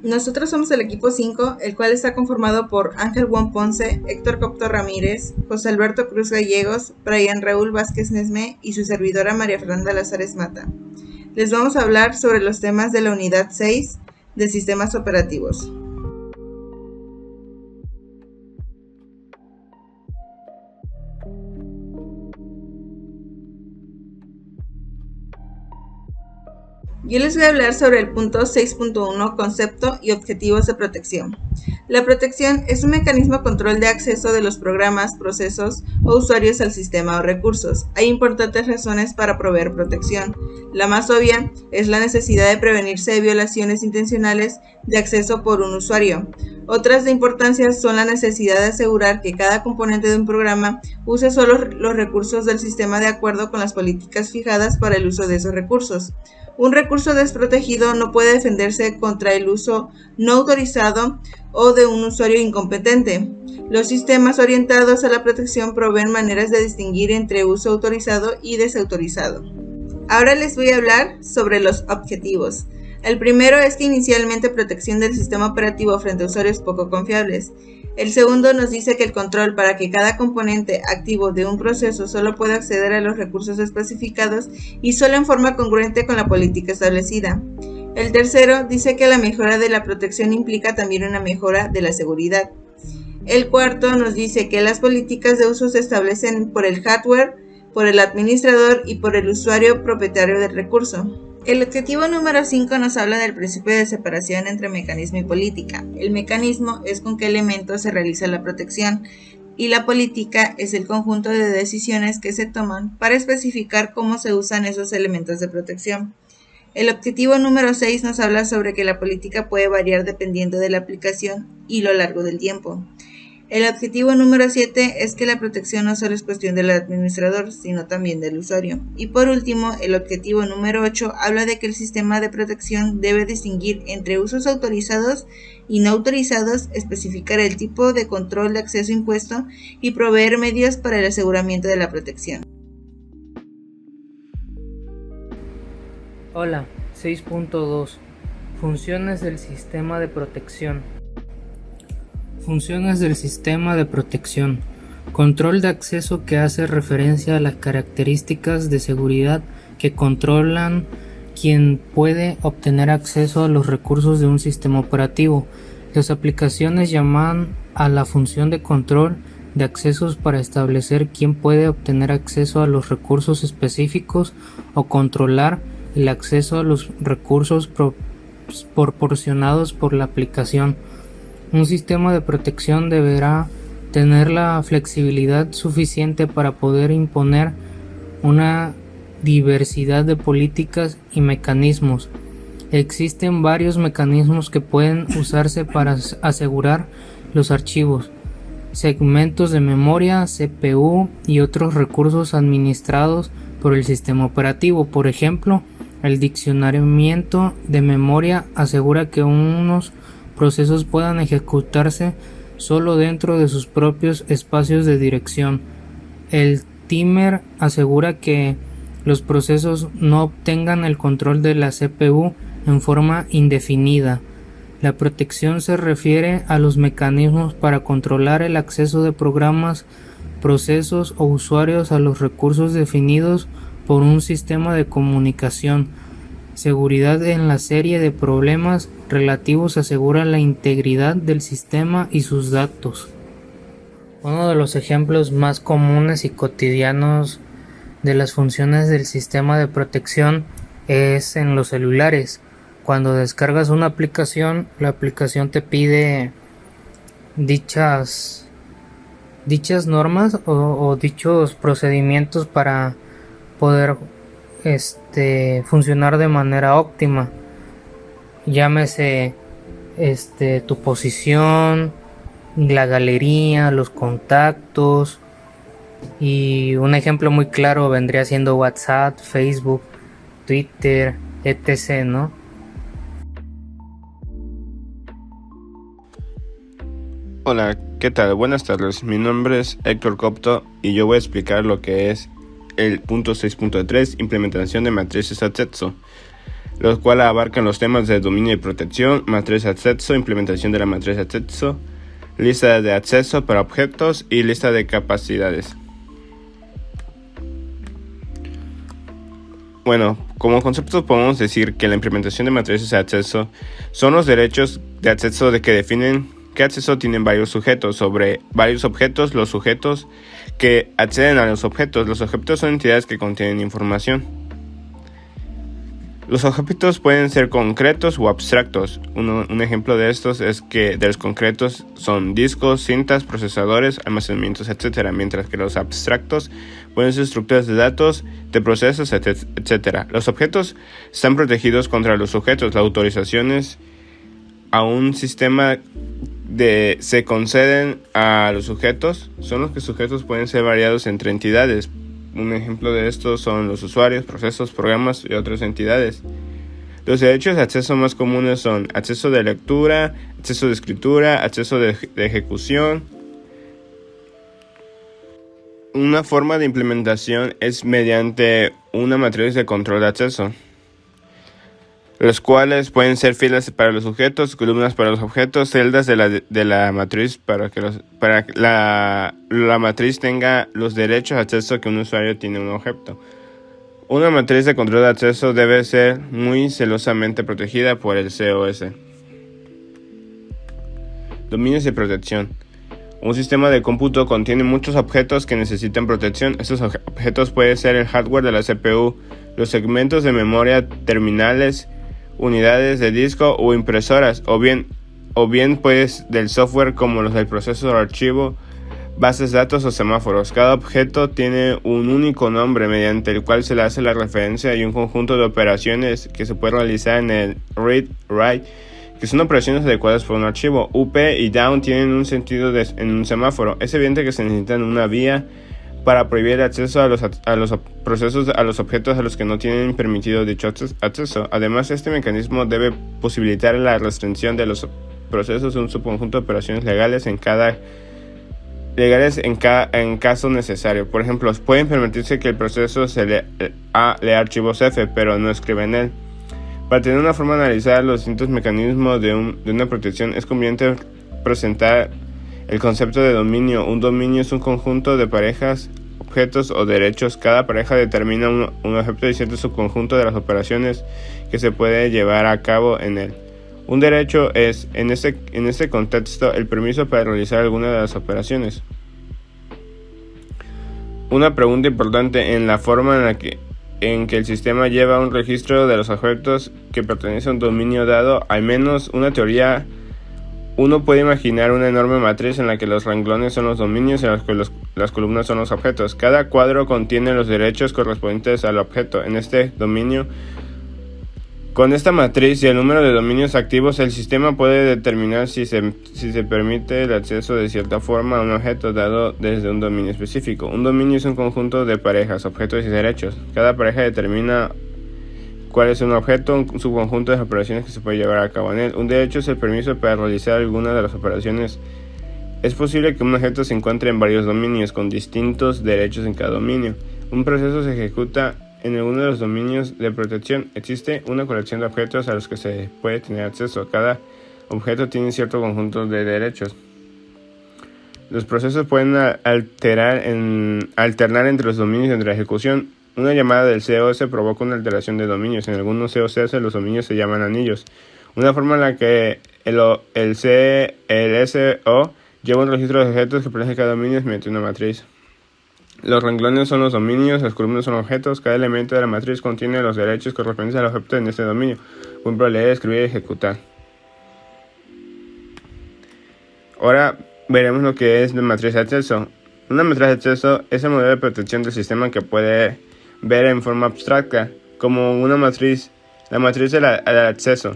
Nosotros somos el equipo 5, el cual está conformado por Ángel Juan Ponce, Héctor Copto Ramírez, José Alberto Cruz Gallegos, Brian Raúl Vázquez Nesme y su servidora María Fernanda Lazares Mata. Les vamos a hablar sobre los temas de la unidad 6 de sistemas operativos. Yo les voy a hablar sobre el punto 6.1, concepto y objetivos de protección. La protección es un mecanismo de control de acceso de los programas, procesos o usuarios al sistema o recursos. Hay importantes razones para proveer protección. La más obvia es la necesidad de prevenirse de violaciones intencionales de acceso por un usuario. Otras de importancia son la necesidad de asegurar que cada componente de un programa use solo los recursos del sistema de acuerdo con las políticas fijadas para el uso de esos recursos. Un recurso desprotegido no puede defenderse contra el uso no autorizado o de un usuario incompetente. Los sistemas orientados a la protección proveen maneras de distinguir entre uso autorizado y desautorizado. Ahora les voy a hablar sobre los objetivos. El primero es que inicialmente protección del sistema operativo frente a usuarios poco confiables. El segundo nos dice que el control para que cada componente activo de un proceso solo pueda acceder a los recursos especificados y solo en forma congruente con la política establecida. El tercero dice que la mejora de la protección implica también una mejora de la seguridad. El cuarto nos dice que las políticas de uso se establecen por el hardware, por el administrador y por el usuario propietario del recurso. El objetivo número 5 nos habla del principio de separación entre mecanismo y política. El mecanismo es con qué elementos se realiza la protección y la política es el conjunto de decisiones que se toman para especificar cómo se usan esos elementos de protección. El objetivo número 6 nos habla sobre que la política puede variar dependiendo de la aplicación y lo largo del tiempo. El objetivo número 7 es que la protección no solo es cuestión del administrador, sino también del usuario. Y por último, el objetivo número 8 habla de que el sistema de protección debe distinguir entre usos autorizados y no autorizados, especificar el tipo de control de acceso impuesto y proveer medios para el aseguramiento de la protección. Hola, 6.2. Funciones del sistema de protección. Funciones del sistema de protección. Control de acceso que hace referencia a las características de seguridad que controlan quien puede obtener acceso a los recursos de un sistema operativo. Las aplicaciones llaman a la función de control de accesos para establecer quién puede obtener acceso a los recursos específicos o controlar el acceso a los recursos proporcionados por la aplicación. Un sistema de protección deberá tener la flexibilidad suficiente para poder imponer una diversidad de políticas y mecanismos. Existen varios mecanismos que pueden usarse para asegurar los archivos, segmentos de memoria, CPU y otros recursos administrados por el sistema operativo. Por ejemplo, el diccionamiento de memoria asegura que unos procesos puedan ejecutarse solo dentro de sus propios espacios de dirección. El timer asegura que los procesos no obtengan el control de la CPU en forma indefinida. La protección se refiere a los mecanismos para controlar el acceso de programas, procesos o usuarios a los recursos definidos por un sistema de comunicación. Seguridad en la serie de problemas relativos asegura la integridad del sistema y sus datos. Uno de los ejemplos más comunes y cotidianos de las funciones del sistema de protección es en los celulares. Cuando descargas una aplicación, la aplicación te pide dichas normas o dichos procedimientos para poder funcionar de manera óptima. Llámese tu posición, la galería, los contactos, y un ejemplo muy claro vendría siendo WhatsApp, Facebook, Twitter, etc., ¿no? Hola, ¿qué tal? Buenas tardes. Mi nombre es Héctor Copto y yo voy a explicar lo que es el punto 6.3, implementación de matrices acceso. los cuales abarcan los temas de dominio y protección, matriz de acceso, implementación de la matriz de acceso, lista de acceso para objetos y lista de capacidades. Bueno, como concepto podemos decir que la implementación de matrices de acceso son los derechos de acceso que definen qué acceso tienen varios sujetos sobre varios objetos, los sujetos que acceden a los objetos. Los objetos son entidades que contienen información. Los objetos pueden ser concretos o abstractos. Un ejemplo de estos es que de los concretos son discos, cintas, procesadores, almacenamientos, etc. Mientras que los abstractos pueden ser estructuras de datos, de procesos, etc. Los objetos están protegidos contra los sujetos. Las autorizaciones a un sistema se conceden a los sujetos. Son los que sujetos pueden ser variados entre entidades. Un ejemplo de esto son los usuarios, procesos, programas y otras entidades. Los derechos de acceso más comunes son acceso de lectura, acceso de escritura, acceso de ejecución. Una forma de implementación es mediante una matriz de control de acceso, los cuales pueden ser filas para los sujetos, columnas para los objetos, celdas de la matriz para que la matriz tenga los derechos de acceso que un usuario tiene a un objeto. Una matriz de control de acceso debe ser muy celosamente protegida por el COS. Dominios de protección. Un sistema de cómputo contiene muchos objetos que necesitan protección. Estos objetos pueden ser el hardware de la CPU, los segmentos de memoria, terminales, unidades de disco o impresoras, o bien pues del software como los del procesador, archivo, bases de datos o semáforos. Cada objeto tiene un único nombre mediante el cual se le hace la referencia y un conjunto de operaciones que se puede realizar en el read-write, que son operaciones adecuadas para un archivo. Up y down tienen un sentido en un semáforo. Es evidente que se necesita una vía para prohibir el acceso a los procesos, a los objetos a los que no tienen permitido dicho acceso. Además, este mecanismo debe posibilitar la restricción de los procesos de un subconjunto de operaciones legales en caso necesario. Por ejemplo, pueden permitirse que el proceso lea archivos F, pero no escriba en él. Para tener una forma de analizar los distintos mecanismos de una protección, es conveniente presentar el concepto de dominio. Un dominio es un conjunto de parejas, objetos o derechos. Cada pareja determina un objeto y cierto subconjunto de las operaciones que se puede llevar a cabo en él. Un derecho es, en este contexto, el permiso para realizar alguna de las operaciones. Una pregunta importante en la forma en que el sistema lleva un registro de los objetos que pertenecen a un dominio dado, al menos una teoría. Uno puede imaginar una enorme matriz en la que los renglones son los dominios y en las que las columnas son los objetos. Cada cuadro contiene los derechos correspondientes al objeto en este dominio. Con esta matriz y el número de dominios activos, el sistema puede determinar si se permite el acceso de cierta forma a un objeto dado desde un dominio específico. Un dominio es un conjunto de parejas, objetos y derechos. Cada pareja determina cuál es un objeto, un subconjunto de operaciones que se puede llevar a cabo en él. Un derecho es el permiso para realizar alguna de las operaciones. Es posible que un objeto se encuentre en varios dominios con distintos derechos en cada dominio. Un proceso se ejecuta en alguno de los dominios de protección. Existe una colección de objetos a los que se puede tener acceso. Cada objeto tiene cierto conjunto de derechos. Los procesos pueden alternar entre los dominios entre la ejecución. Una llamada del COS provoca una alteración de dominios. En algunos COCs los dominios se llaman anillos. Una forma en la que el SO lleva un registro de objetos que protege cada dominio es mediante una matriz. Los renglones son los dominios, las columnas son objetos. Cada elemento de la matriz contiene los derechos correspondientes al objeto en este dominio. Por ejemplo, leer, escribir y ejecutar. Ahora veremos lo que es la matriz de acceso. Una matriz de acceso es el modelo de protección del sistema que puede ver en forma abstracta como una matriz, la matriz del acceso.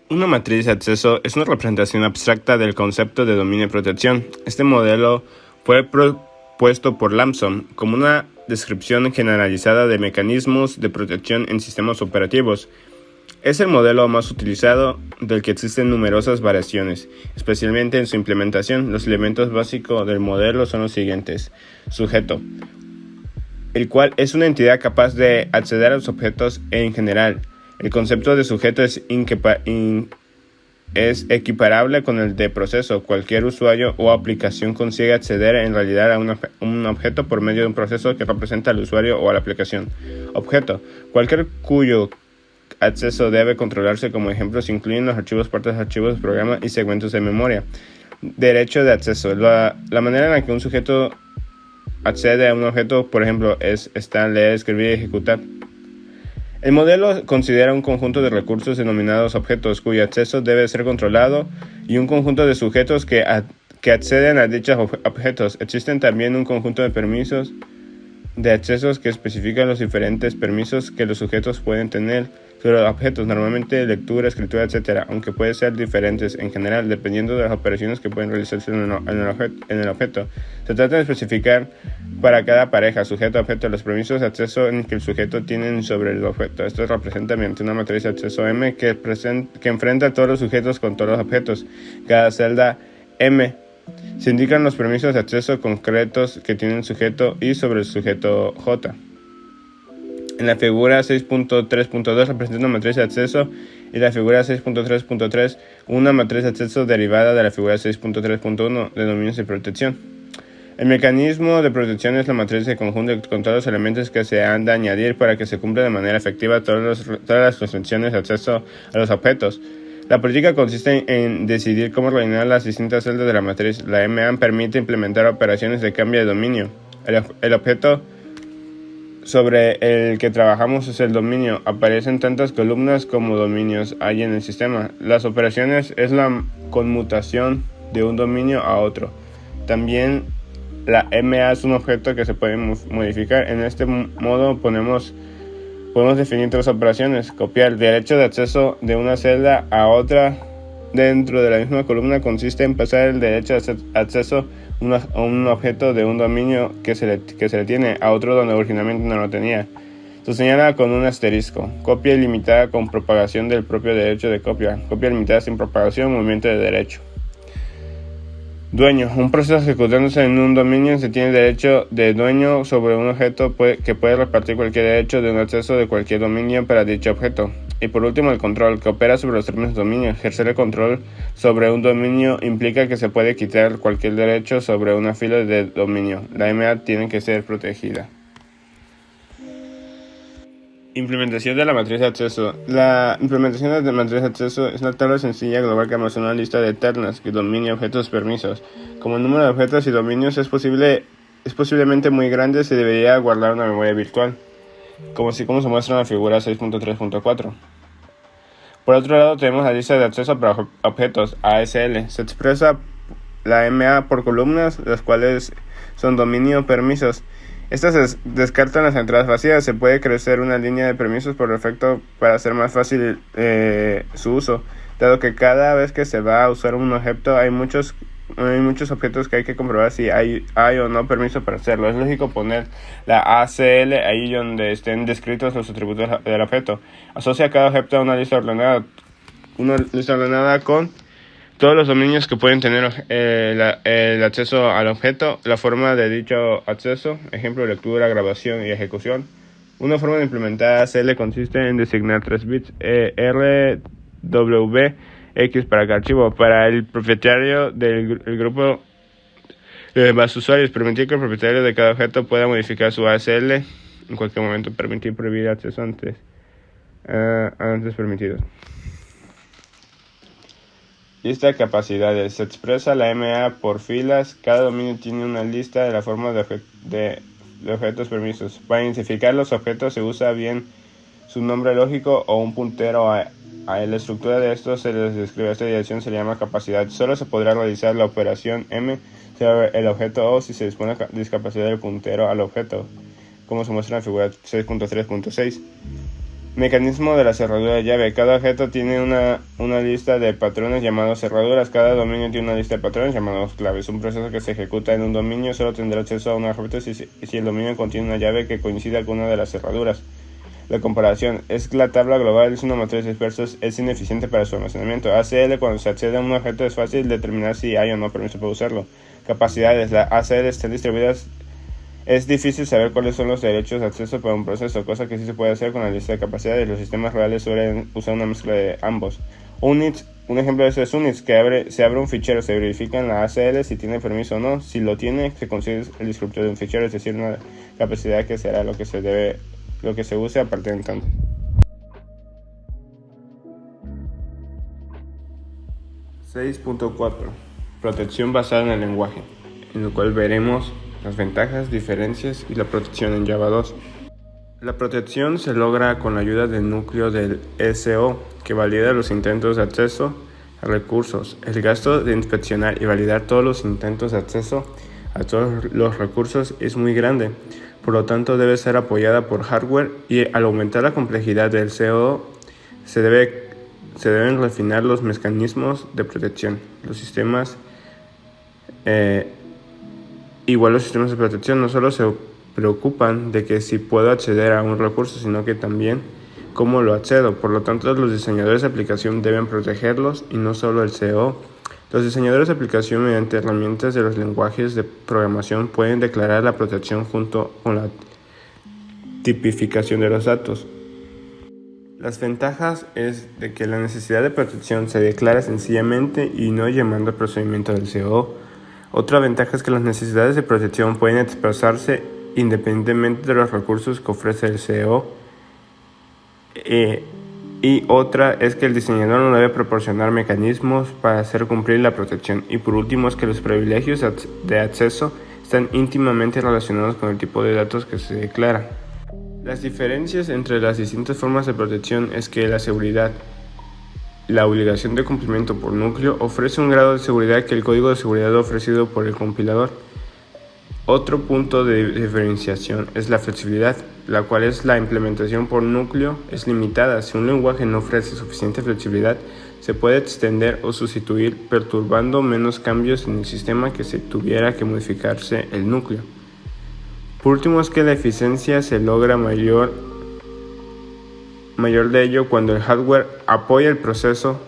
Una matriz de acceso es una representación abstracta del concepto de dominio y protección. Este modelo fue propuesto por Lamson como una descripción generalizada de mecanismos de protección en sistemas operativos. Es el modelo más utilizado, del que existen numerosas variaciones, especialmente en su implementación. Los elementos básicos del modelo son los siguientes. Sujeto. el cual es una entidad capaz de acceder a los objetos en general. El concepto de sujeto es equiparable con el de proceso. Cualquier usuario o aplicación consigue acceder en realidad a un objeto por medio de un proceso que representa al usuario o a la aplicación. Objeto: cualquier cuyo acceso debe controlarse. Como ejemplos incluyen los archivos, partes de archivos, programas y segmentos de memoria. Derecho de acceso: la manera en la que un sujeto accede a un objeto, por ejemplo, está leer, escribir y ejecutar. El modelo considera un conjunto de recursos denominados objetos cuyo acceso debe ser controlado y un conjunto de sujetos que acceden a dichos objetos. Existen también un conjunto de permisos de accesos que especifican los diferentes permisos que los sujetos pueden tener sobre los objetos, normalmente lectura, escritura, etc., aunque pueden ser diferentes en general dependiendo de las operaciones que pueden realizarse en el objeto. Se trata de especificar para cada pareja, sujeto-objeto, los permisos de acceso en que el sujeto tiene sobre el objeto. Esto representa mediante una matriz de acceso M que enfrenta a todos los sujetos con todos los objetos. Cada celda M se indican los permisos de acceso concretos que tiene el sujeto y sobre el sujeto J. En la figura 6.3.2 representa una matriz de acceso y la figura 6.3.3 una matriz de acceso derivada de la figura 6.3.1 de dominios de protección. El mecanismo de protección es la matriz de conjunto con todos los elementos que se han de añadir para que se cumpla de manera efectiva todas las restricciones de acceso a los objetos. La política consiste en decidir cómo rellenar las distintas celdas de la matriz. La MA permite implementar operaciones de cambio de dominio. El objeto sobre el que trabajamos es el dominio. Aparecen tantas columnas como dominios hay en el sistema. Las operaciones es la conmutación de un dominio a otro. También la MA es un objeto que se puede modificar. En este modo podemos definir tres operaciones. Copiar: derecho de acceso de una celda a otra dentro de la misma columna consiste en pasar el derecho de acceso a un objeto de un dominio que se le tiene a otro donde originalmente no lo tenía. Se señala con un asterisco. Copia ilimitada con propagación del propio derecho de copia. Copia limitada sin propagación, movimiento de derecho. Dueño: un proceso ejecutándose en un dominio se tiene derecho de dueño sobre un objeto que puede repartir cualquier derecho de un acceso de cualquier dominio para dicho objeto. Y por último, el control, que opera sobre los términos de dominio. Ejercer el control sobre un dominio implica que se puede quitar cualquier derecho sobre una fila de dominio. La MA tiene que ser protegida. Implementación de la matriz de acceso. La implementación de la matriz de acceso es una tabla sencilla global que almacena una lista de ternas, que dominio, objetos, permisos. Como el número de objetos y dominios es posiblemente muy grande, se debería guardar una memoria virtual, como se muestra en la figura 6.3.4. Por otro lado, tenemos la lista de acceso para objetos, ASL. Se expresa la MA por columnas, las cuales son dominio, permisos. Estas descartan las entradas vacías. Se puede crecer una línea de permisos por defecto para hacer más fácil su uso, dado que cada vez que se va a usar un objeto hay muchos objetos que hay que comprobar si hay o no permiso para hacerlo. Es lógico poner la ACL ahí donde estén descritos los atributos del objeto. Asocia cada objeto a una lista ordenada con todos los dominios que pueden tener el acceso al objeto. La forma de dicho acceso, ejemplo, lectura, grabación y ejecución. Una forma de implementar ACL consiste en designar 3 bits RWX para cada archivo. Para el propietario del grupo de más usuarios, permitir que el propietario de cada objeto pueda modificar su ACL en cualquier momento. Permitir prohibir acceso antes permitidos. Lista de capacidades. Se expresa la MA por filas. Cada dominio tiene una lista de la forma de objetos permisos. Para identificar los objetos se usa bien su nombre lógico o un puntero a la estructura de estos se les describe. Esta dirección se le llama capacidad. Solo se podrá realizar la operación M sobre el objeto O si se dispone de discapacidad del puntero al objeto, como se muestra en la figura 6.3.6. Mecanismo de la cerradura de llave. Cada objeto tiene una lista de patrones llamados cerraduras. Cada dominio tiene una lista de patrones llamados claves. Un proceso que se ejecuta en un dominio solo tendrá acceso a un objeto si el dominio contiene una llave que coincida con una de las cerraduras. La comparación. Es la tabla global, es una matriz de dispersos, es ineficiente para su almacenamiento. ACL: cuando se accede a un objeto es fácil determinar si hay o no permiso para usarlo. Capacidades. Las ACL están distribuidas Es difícil saber cuáles son los derechos de acceso para un proceso, cosa que sí se puede hacer con la lista de capacidades. Los sistemas reales suelen usar una mezcla de ambos. Unix, un ejemplo de eso es Unix, que se abre un fichero, se verifica en la ACL si tiene permiso o no. Si lo tiene, se consigue el descriptor de un fichero, es decir, una capacidad que será lo que se use a partir de entonces. .4 Protección basada en el lenguaje, en el cual veremos las ventajas, diferencias y la protección en Java 2. La protección se logra con la ayuda del núcleo del SO, que valida los intentos de acceso a recursos. El gasto de inspeccionar y validar todos los intentos de acceso a todos los recursos es muy grande, por lo tanto debe ser apoyada por hardware, y al aumentar la complejidad del CO se deben refinar los mecanismos de protección. Los sistemas de protección no solo se preocupan de que si puedo acceder a un recurso, sino que también cómo lo accedo. Por lo tanto, los diseñadores de aplicación deben protegerlos y no solo el CO. Los diseñadores de aplicación, mediante herramientas de los lenguajes de programación, pueden declarar la protección junto con la tipificación de los datos. Las ventajas es de que la necesidad de protección se declara sencillamente y no llamando al procedimiento del CO. Otra ventaja es que las necesidades de protección pueden expresarse independientemente de los recursos que ofrece el CO. Y otra es que el diseñador no debe proporcionar mecanismos para hacer cumplir la protección. Y por último es que los privilegios de acceso están íntimamente relacionados con el tipo de datos que se declara. Las diferencias entre las distintas formas de protección es que la seguridad, la obligación de cumplimiento por núcleo, ofrece un grado de seguridad que el código de seguridad ofrecido por el compilador. Otro punto de diferenciación es la flexibilidad, la cual es la implementación por núcleo es limitada. Si un lenguaje no ofrece suficiente flexibilidad, se puede extender o sustituir perturbando menos cambios en el sistema que si tuviera que modificarse el núcleo. Por último es que la eficiencia se logra mayor de ello cuando el hardware apoya el proceso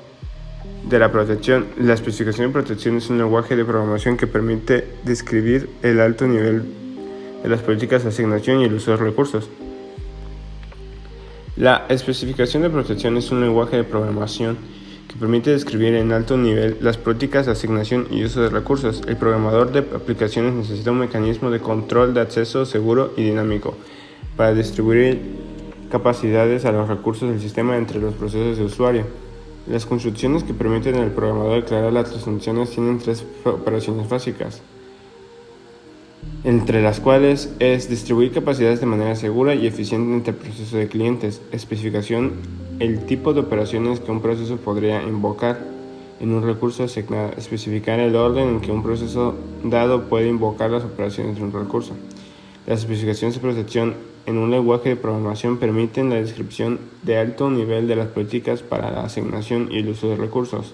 de la protección. La especificación de protección es un lenguaje de programación que permite describir el alto nivel de las políticas de asignación y el uso de recursos. La especificación de protección es un lenguaje de programación que permite describir en alto nivel las políticas de asignación y uso de recursos. El programador de aplicaciones necesita un mecanismo de control de acceso seguro y dinámico para distribuir capacidades a los recursos del sistema entre los procesos de usuario. Las construcciones que permiten al programador declarar las funciones tienen tres operaciones básicas, entre las cuales es distribuir capacidades de manera segura y eficiente entre el proceso de clientes. Especificación: el tipo de operaciones que un proceso podría invocar en un recurso asignado. Especificar el orden en que un proceso dado puede invocar las operaciones de un recurso. Las especificaciones de protección en un lenguaje de programación permiten la descripción de alto nivel de las políticas para la asignación y el uso de recursos,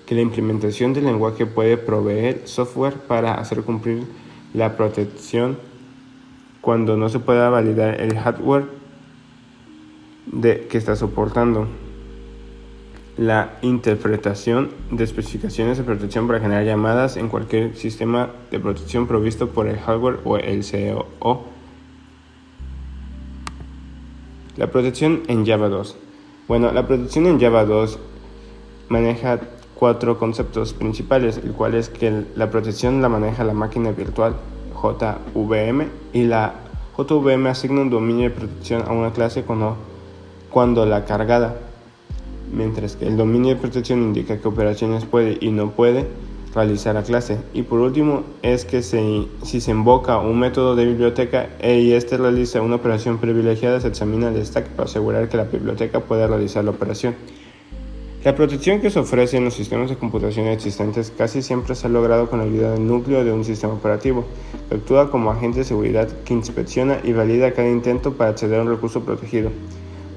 que la implementación del lenguaje puede proveer software para hacer cumplir la protección cuando no se pueda validar el hardware que está soportando. La interpretación de especificaciones de protección para generar llamadas en cualquier sistema de protección provisto por el hardware o el CO. La protección en Java 2. La protección en Java 2 maneja 4 conceptos principales, el cual es que la protección la maneja la máquina virtual JVM, y la JVM asigna un dominio de protección a una clase cuando la cargada, mientras que el dominio de protección indica qué operaciones puede y no puede realizar la clase. Y por último es que si se invoca un método de biblioteca y este realiza una operación privilegiada, se examina el stack para asegurar que la biblioteca pueda realizar la operación. La protección que se ofrece en los sistemas de computación existentes casi siempre se ha logrado con la ayuda del núcleo de un sistema operativo, que actúa como agente de seguridad que inspecciona y valida cada intento para acceder a un recurso protegido.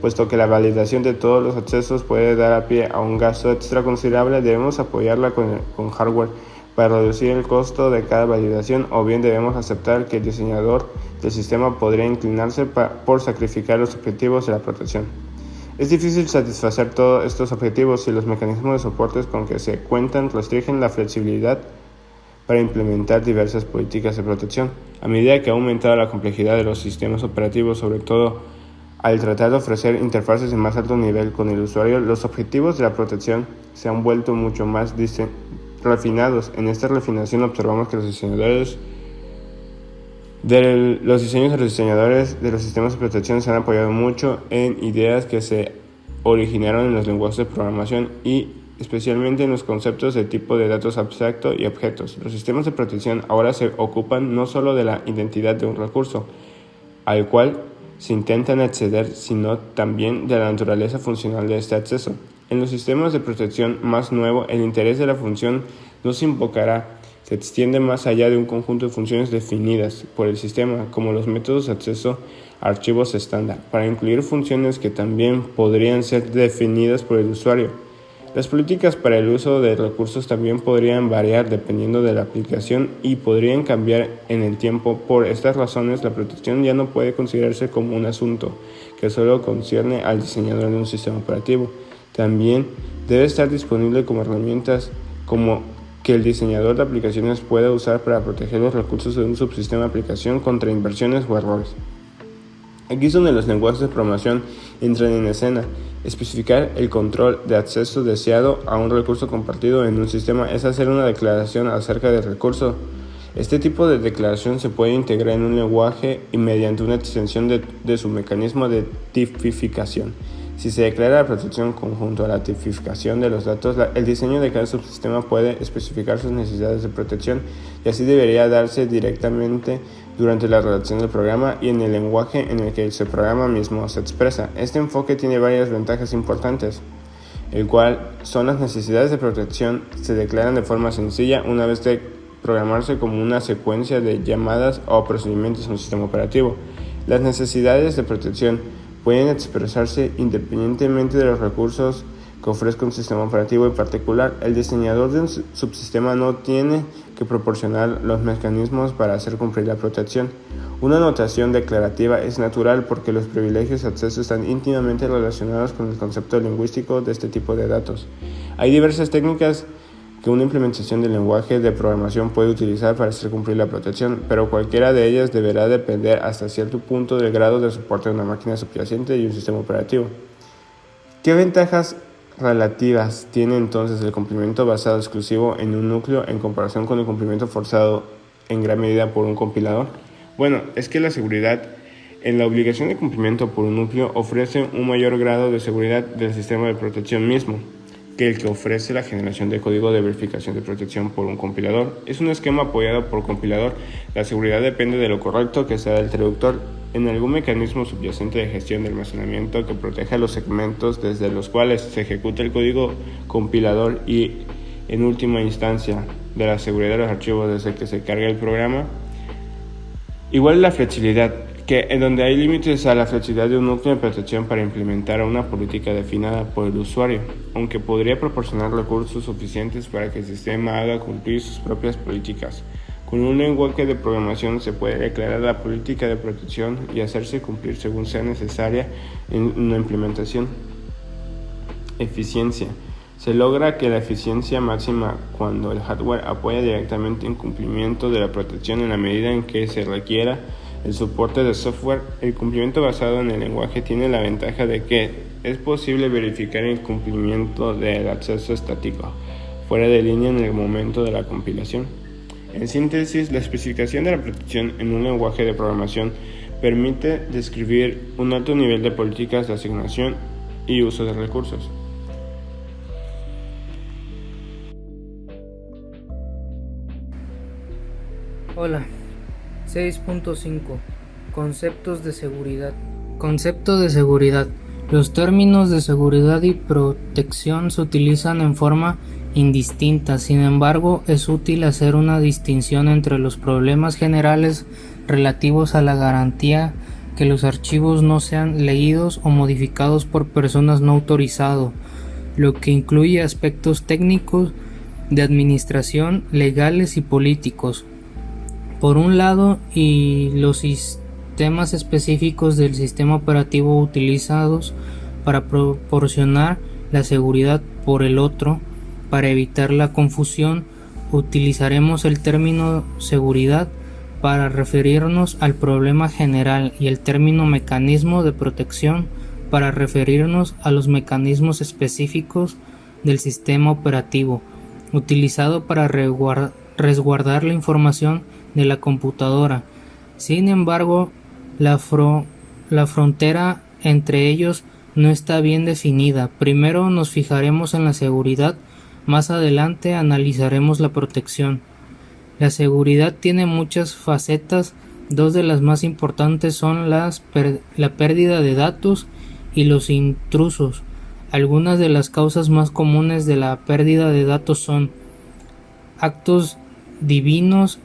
Puesto que la validación de todos los accesos puede dar a pie a un gasto extra considerable, debemos apoyarla con hardware para reducir el costo de cada validación, o bien debemos aceptar que el diseñador del sistema podría inclinarse por sacrificar los objetivos de la protección. Es difícil satisfacer todos estos objetivos si los mecanismos de soporte con que se cuentan restringen la flexibilidad para implementar diversas políticas de protección. A medida que ha aumentado la complejidad de los sistemas operativos, sobre todo al tratar de ofrecer interfaces de más alto nivel con el usuario, los objetivos de la protección se han vuelto mucho más refinados. En esta refinación observamos que los diseños de los diseñadores de los sistemas de protección se han apoyado mucho en ideas que se originaron en los lenguajes de programación y especialmente en los conceptos de tipo de datos abstracto y objetos. Los sistemas de protección ahora se ocupan no solo de la identidad de un recurso al cual se intentan acceder, sino también de la naturaleza funcional de este acceso. En los sistemas de protección más nuevo, el interés de la función no se invocará, se extiende más allá de un conjunto de funciones definidas por el sistema, como los métodos de acceso a archivos estándar, para incluir funciones que también podrían ser definidas por el usuario. Las políticas para el uso de recursos también podrían variar dependiendo de la aplicación y podrían cambiar en el tiempo. Por estas razones, la protección ya no puede considerarse como un asunto que solo concierne al diseñador de un sistema operativo. También debe estar disponible como herramientas como que el diseñador de aplicaciones pueda usar para proteger los recursos de un subsistema de aplicación contra inversiones o errores. Aquí es donde los lenguajes de programación entran en escena. Especificar el control de acceso deseado a un recurso compartido en un sistema es hacer una declaración acerca del recurso. Este tipo de declaración se puede integrar en un lenguaje y mediante una extensión de su mecanismo de tipificación. Si se declara la protección conjunto a la tipificación de los datos, el diseño de cada subsistema puede especificar sus necesidades de protección y así debería darse directamente durante la redacción del programa y en el lenguaje en el que el programa mismo se expresa. Este enfoque tiene varias ventajas importantes, el cual son las necesidades de protección se declaran de forma sencilla una vez de programarse como una secuencia de llamadas o procedimientos en un sistema operativo. Las necesidades de protección pueden expresarse independientemente de los recursos que ofrezca un sistema operativo en particular. El diseñador de un subsistema no tiene que proporcionar los mecanismos para hacer cumplir la protección. Una notación declarativa es natural porque los privilegios de acceso están íntimamente relacionados con el concepto lingüístico de este tipo de datos. Hay diversas técnicas que una implementación del lenguaje de programación puede utilizar para hacer cumplir la protección, pero cualquiera de ellas deberá depender hasta cierto punto del grado de soporte de una máquina subyacente y un sistema operativo. ¿Qué ventajas relativas tiene entonces el cumplimiento basado exclusivo en un núcleo en comparación con el cumplimiento forzado en gran medida por un compilador? Bueno, es que la seguridad en la obligación de cumplimiento por un núcleo ofrece un mayor grado de seguridad del sistema de protección mismo que el que ofrece la generación de código de verificación de protección por un compilador. Es un esquema apoyado por compilador. La seguridad depende de lo correcto que sea el traductor en algún mecanismo subyacente de gestión de almacenamiento que proteja los segmentos desde los cuales se ejecuta el código compilador y, en última instancia, de la seguridad de los archivos desde que se carga el programa. Igual la flexibilidad, que en donde hay límites a la flexibilidad de un núcleo de protección para implementar una política definida por el usuario, aunque podría proporcionar recursos suficientes para que el sistema haga cumplir sus propias políticas. Con un lenguaje de programación se puede declarar la política de protección y hacerse cumplir según sea necesaria en una implementación. Eficiencia. Se logra que la eficiencia máxima cuando el hardware apoya directamente en cumplimiento de la protección en la medida en que se requiera el soporte de software. El cumplimiento basado en el lenguaje tiene la ventaja de que es posible verificar el cumplimiento del acceso estático fuera de línea en el momento de la compilación. En síntesis, la especificación de la protección en un lenguaje de programación permite describir un alto nivel de políticas de asignación y uso de recursos. Hola. 6.5. Conceptos de seguridad. Concepto de seguridad. Los términos de seguridad y protección se utilizan en forma indistinta. Sin embargo, es útil hacer una distinción entre los problemas generales relativos a la garantía que los archivos no sean leídos o modificados por personas no autorizadas, lo que incluye aspectos técnicos, de administración, legales y políticos, por un lado, y los sistemas específicos del sistema operativo utilizados para proporcionar la seguridad por el otro. Para evitar la confusión, utilizaremos el término seguridad para referirnos al problema general y el término mecanismo de protección para referirnos a los mecanismos específicos del sistema operativo utilizado para resguardar la información de la computadora. Sin embargo, la frontera entre ellos no está bien definida. Primero nos fijaremos en la seguridad, más adelante analizaremos la protección. La seguridad tiene muchas facetas, dos de las más importantes son la pérdida de datos y los intrusos. Algunas de las causas más comunes de la pérdida de datos son actos divinos,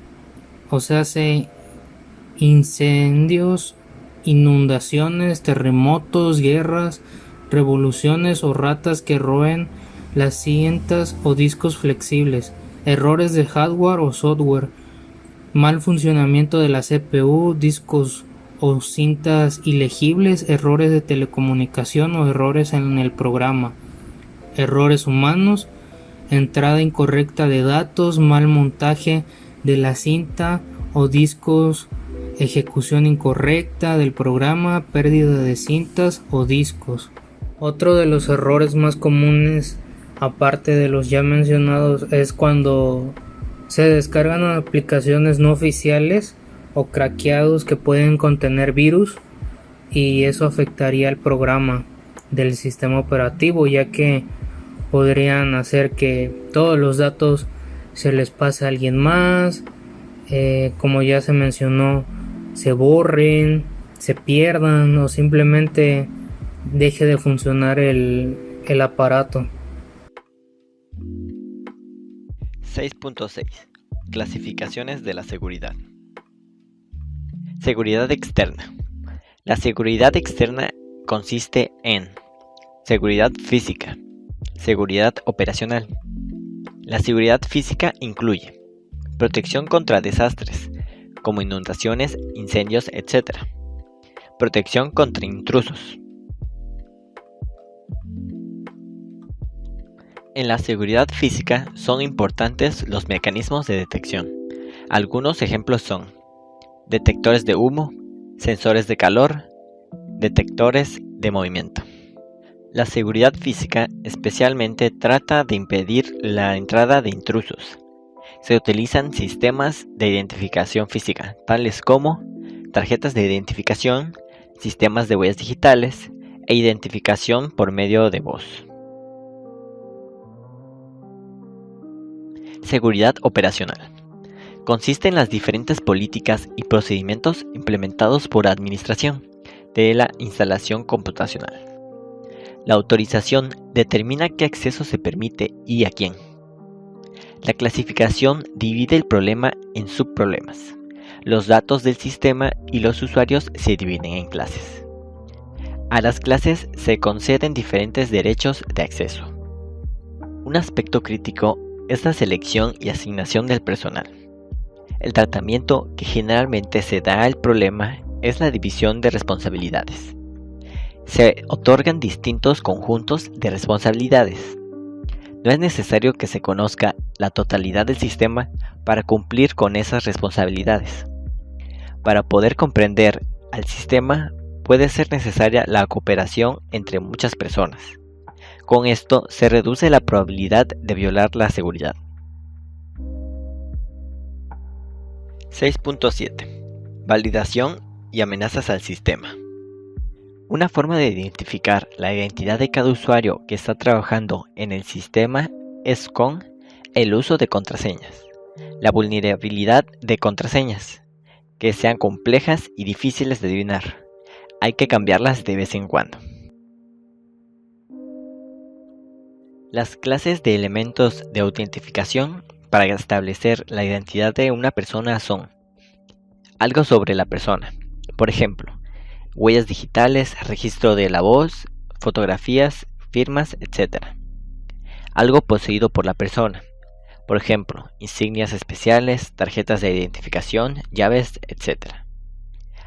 o sea, incendios, inundaciones, terremotos, guerras, revoluciones o ratas que roen las cintas o discos flexibles, errores de hardware o software, mal funcionamiento de la CPU, discos o cintas ilegibles, errores de telecomunicación o errores en el programa, errores humanos, entrada incorrecta de datos, mal montaje de la cinta o discos, ejecución incorrecta del programa, pérdida de cintas o discos. Otro de los errores más comunes, aparte de los ya mencionados, es cuando se descargan aplicaciones no oficiales o craqueados que pueden contener virus, y eso afectaría el programa del sistema operativo, ya que podrían hacer que todos los datos se les pase a alguien más, como ya se mencionó, se borren, se pierdan o simplemente deje de funcionar el aparato. 6.6 Clasificaciones de la seguridad. Seguridad externa. La seguridad externa consiste en seguridad física, seguridad operacional. La seguridad física incluye protección contra desastres, como inundaciones, incendios, etc. Protección contra intrusos. En la seguridad física son importantes los mecanismos de detección. Algunos ejemplos son detectores de humo, sensores de calor, detectores de movimiento. La seguridad física especialmente trata de impedir la entrada de intrusos. Se utilizan sistemas de identificación física, tales como tarjetas de identificación, sistemas de huellas digitales e identificación por medio de voz. Seguridad operacional. Consiste en las diferentes políticas y procedimientos implementados por la administración de la instalación computacional. La autorización determina qué acceso se permite y a quién. La clasificación divide el problema en subproblemas. Los datos del sistema y los usuarios se dividen en clases. A las clases se conceden diferentes derechos de acceso. Un aspecto crítico es la selección y asignación del personal. El tratamiento que generalmente se da al problema es la división de responsabilidades. Se otorgan distintos conjuntos de responsabilidades. No es necesario que se conozca la totalidad del sistema para cumplir con esas responsabilidades. Para poder comprender al sistema puede ser necesaria la cooperación entre muchas personas. Con esto se reduce la probabilidad de violar la seguridad. 6.7 Validación y amenazas al sistema. Una forma de identificar la identidad de cada usuario que está trabajando en el sistema es con el uso de contraseñas. La vulnerabilidad de contraseñas, que sean complejas y difíciles de adivinar. Hay que cambiarlas de vez en cuando. Las clases de elementos de autentificación para establecer la identidad de una persona son algo sobre la persona, por ejemplo, huellas digitales, registro de la voz, fotografías, firmas, etc. Algo poseído por la persona, por ejemplo, insignias especiales, tarjetas de identificación, llaves, etc.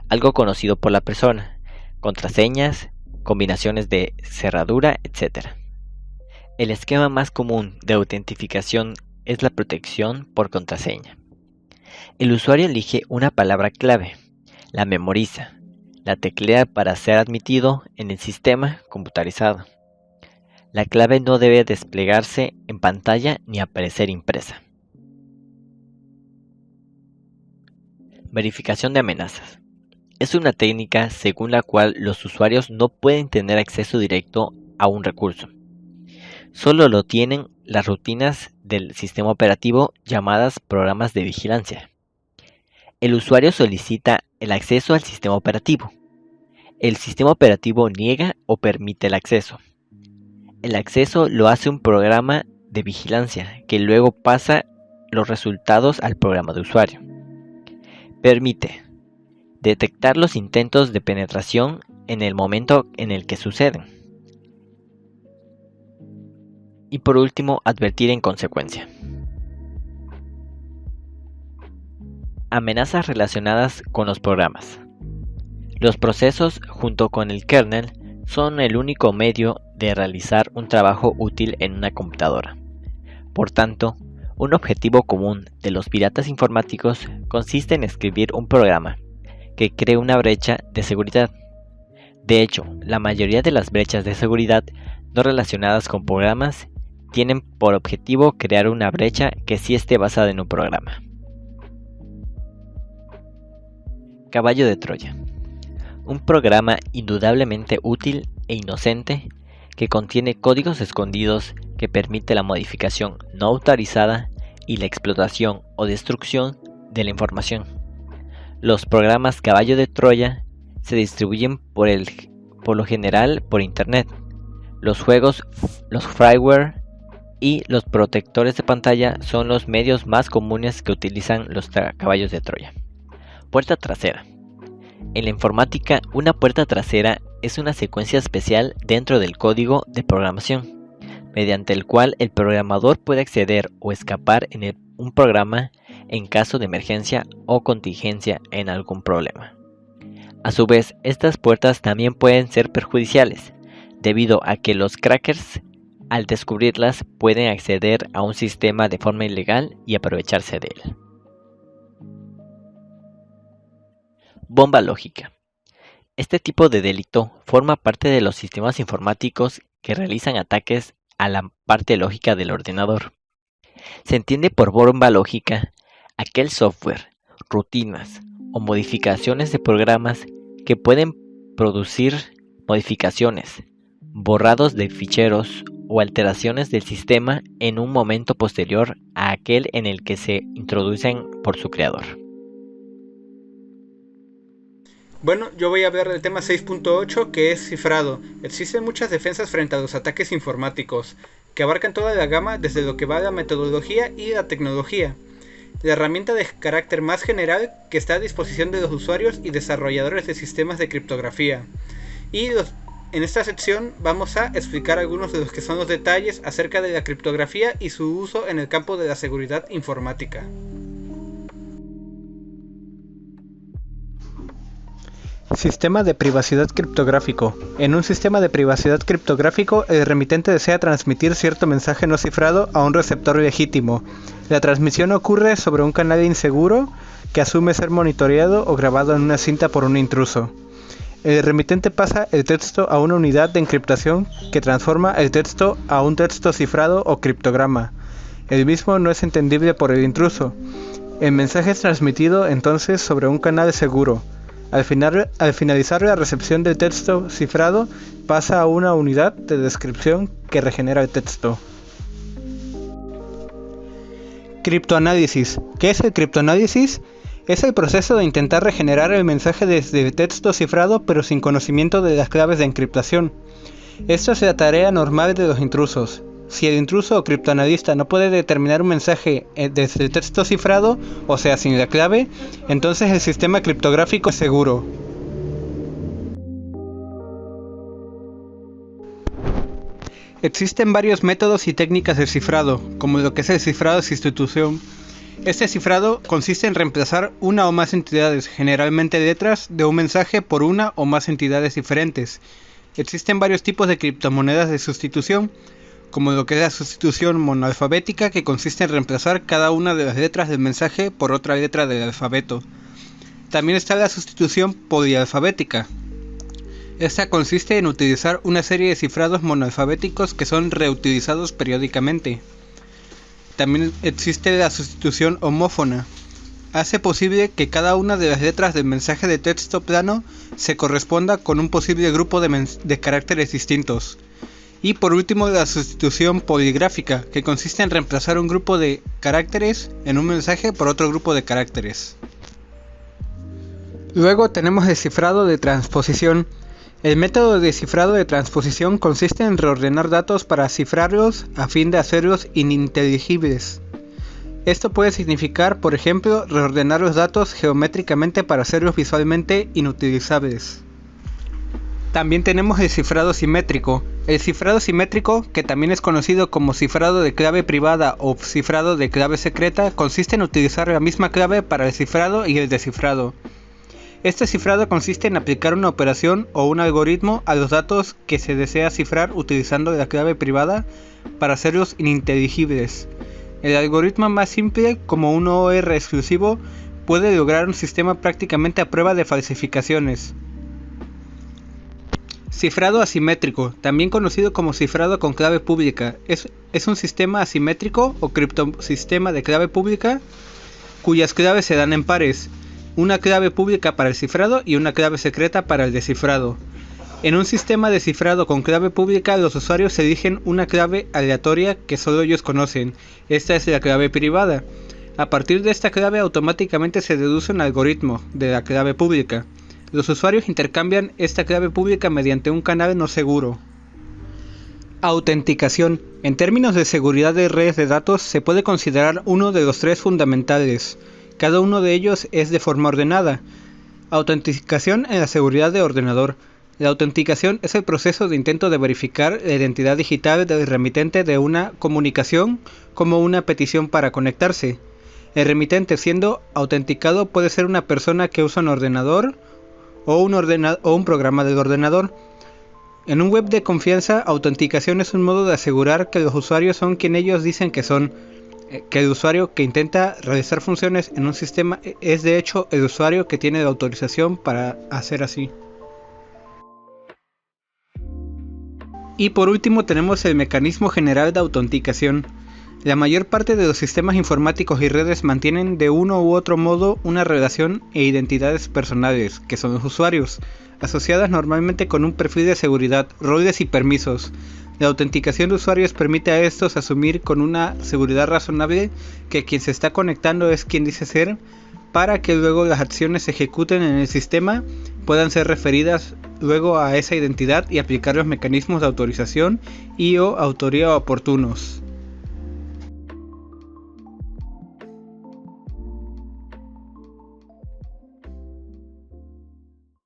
Algo conocido por la persona, contraseñas, combinaciones de cerradura, etc. El esquema más común de autentificación es la protección por contraseña. El usuario elige una palabra clave, la memoriza, la teclea para ser admitido en el sistema computarizado. La clave no debe desplegarse en pantalla ni aparecer impresa. Verificación de amenazas. Es una técnica según la cual los usuarios no pueden tener acceso directo a un recurso. Solo lo tienen las rutinas del sistema operativo llamadas programas de vigilancia. El usuario solicita el acceso al sistema operativo. El sistema operativo niega o permite el acceso. El acceso lo hace un programa de vigilancia que luego pasa los resultados al programa de usuario. Permite detectar los intentos de penetración en el momento en el que suceden. Y por último, advertir en consecuencia. Amenazas relacionadas con los programas. Los procesos, junto con el kernel, son el único medio de realizar un trabajo útil en una computadora. Por tanto, un objetivo común de los piratas informáticos consiste en escribir un programa que cree una brecha de seguridad. De hecho, la mayoría de las brechas de seguridad no relacionadas con programas tienen por objetivo crear una brecha que sí esté basada en un programa. Caballo de Troya. Un programa indudablemente útil e inocente que contiene códigos escondidos que permite la modificación no autorizada y la explotación o destrucción de la información. Los programas Caballo de Troya se distribuyen por lo general por Internet. Los juegos, los freeware y los protectores de pantalla son los medios más comunes que utilizan los caballos de Troya. Puerta trasera. En la informática, una puerta trasera es una secuencia especial dentro del código de programación, mediante el cual el programador puede acceder o escapar en un programa en caso de emergencia o contingencia en algún problema. A su vez, estas puertas también pueden ser perjudiciales, debido a que los crackers, al descubrirlas, pueden acceder a un sistema de forma ilegal y aprovecharse de él. Bomba lógica. Este tipo de delito forma parte de los sistemas informáticos que realizan ataques a la parte lógica del ordenador. Se entiende por bomba lógica aquel software, rutinas o modificaciones de programas que pueden producir modificaciones, borrados de ficheros o alteraciones del sistema en un momento posterior a aquel en el que se introducen por su creador. Bueno, yo voy a hablar del tema 6.8, que es cifrado. Existen muchas defensas frente a los ataques informáticos, que abarcan toda la gama desde lo que va a la metodología y la tecnología. La herramienta de carácter más general que está a disposición de los usuarios y desarrolladores de sistemas de criptografía. En esta sección vamos a explicar algunos de los que son los detalles acerca de la criptografía y su uso en el campo de la seguridad informática. Sistema de privacidad criptográfico. En un sistema de privacidad criptográfico, el remitente desea transmitir cierto mensaje no cifrado a un receptor legítimo. La transmisión ocurre sobre un canal inseguro que asume ser monitoreado o grabado en una cinta por un intruso. El remitente pasa el texto a una unidad de encriptación que transforma el texto a un texto cifrado o criptograma. El mismo no es entendible por el intruso. El mensaje es transmitido entonces sobre un canal seguro. Al finalizar la recepción del texto cifrado, pasa a una unidad de descripción que regenera el texto. Criptoanálisis. ¿Qué es el criptoanálisis? Es el proceso de intentar regenerar el mensaje desde el texto cifrado pero sin conocimiento de las claves de encriptación. Esta es la tarea normal de los intrusos. Si el intruso o criptoanalista no puede determinar un mensaje desde el texto cifrado, o sea, sin la clave, entonces el sistema criptográfico es seguro. Existen varios métodos y técnicas de cifrado, como lo que es el cifrado de sustitución. Este cifrado consiste en reemplazar una o más entidades, generalmente letras, de un mensaje por una o más entidades diferentes. Existen varios tipos de criptomonedas de sustitución, como lo que es la sustitución monoalfabética, que consiste en reemplazar cada una de las letras del mensaje por otra letra del alfabeto. También está la sustitución polialfabética. Esta consiste en utilizar una serie de cifrados monoalfabéticos que son reutilizados periódicamente. También existe la sustitución homófona. Hace posible que cada una de las letras del mensaje de texto plano se corresponda con un posible grupo de caracteres distintos. Y por último, la sustitución poligráfica, que consiste en reemplazar un grupo de caracteres en un mensaje por otro grupo de caracteres. Luego tenemos el cifrado de transposición. El método de cifrado de transposición consiste en reordenar datos para cifrarlos a fin de hacerlos ininteligibles. Esto puede significar, por ejemplo, reordenar los datos geométricamente para hacerlos visualmente inutilizables. También tenemos el cifrado simétrico. El cifrado simétrico, que también es conocido como cifrado de clave privada o cifrado de clave secreta, consiste en utilizar la misma clave para el cifrado y el descifrado. Este cifrado consiste en aplicar una operación o un algoritmo a los datos que se desea cifrar utilizando la clave privada para hacerlos ininteligibles. El algoritmo más simple, como un OR exclusivo, puede lograr un sistema prácticamente a prueba de falsificaciones. Cifrado asimétrico, también conocido como cifrado con clave pública, es un sistema asimétrico o criptosistema de clave pública cuyas claves se dan en pares, una clave pública para el cifrado y una clave secreta para el descifrado. En un sistema de cifrado con clave pública, los usuarios eligen una clave aleatoria que solo ellos conocen. Esta es la clave privada. A partir de esta clave automáticamente se deduce un algoritmo de la clave pública. Los usuarios intercambian esta clave pública mediante un canal no seguro. Autenticación. En términos de seguridad de redes de datos, se puede considerar uno de los tres fundamentales. Cada uno de ellos es de forma ordenada. Autenticación en la seguridad de ordenador. La autenticación es el proceso de intento de verificar la identidad digital del remitente de una comunicación como una petición para conectarse. El remitente siendo autenticado puede ser una persona que usa un ordenador o un programa del ordenador. En un web de confianza, autenticación es un modo de asegurar que los usuarios son quien ellos dicen que son, que el usuario que intenta realizar funciones en un sistema es de hecho el usuario que tiene la autorización para hacer así. Y por último tenemos el mecanismo general de autenticación. La mayor parte de los sistemas informáticos y redes mantienen de uno u otro modo una relación e identidades personales, que son los usuarios, asociadas normalmente con un perfil de seguridad, roles y permisos. La autenticación de usuarios permite a estos asumir con una seguridad razonable que quien se está conectando es quien dice ser, para que luego las acciones se ejecuten en el sistema puedan ser referidas luego a esa identidad y aplicar los mecanismos de autorización y o autoría oportunos.